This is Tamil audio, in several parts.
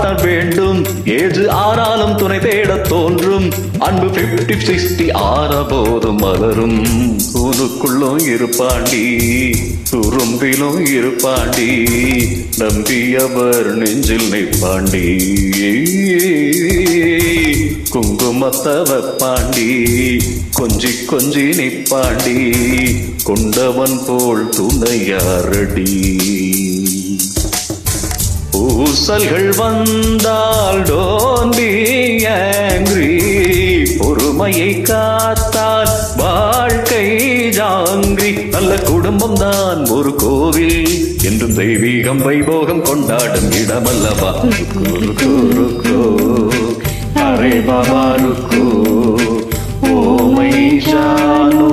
பார்த்தான் வேண்டும். ஏஜ் ஆனாலும் துணை தேட தோன்றும். அன்பு 50-60 ஆற போதும் மலரும். தூணுக்குள்ளும் இருப்பாண்டி, துரும்பிலும் இருப்பாண்டி, நம்பியவர் நெஞ்சில் நிற்பாண்டி. குங்குமத்த வெப்பாண்டி, கொஞ்சி கொஞ்சி நிப்பாண்டி, கொண்டவன் போல் துணையாரடி. ஊசல்கள் வந்தால் don't be angry. பொறுமையை காத்தால் வாழ்க்கை ஜாங்கிரி. நல்ல குடும்பம் தான் ஒரு கோவில், என்றும் தெய்வீகம் வைபோகம் கொண்டாடும் இடமல்லவா. ருக்கு ருக்கு அரே பாபா ருக்கு, ஓ மை ஜானோ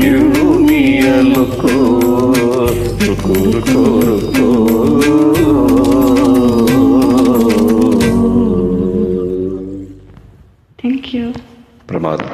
give me a look. ருக்கு ருக்கு ருக்கு. Thank you. பிரமாதம்.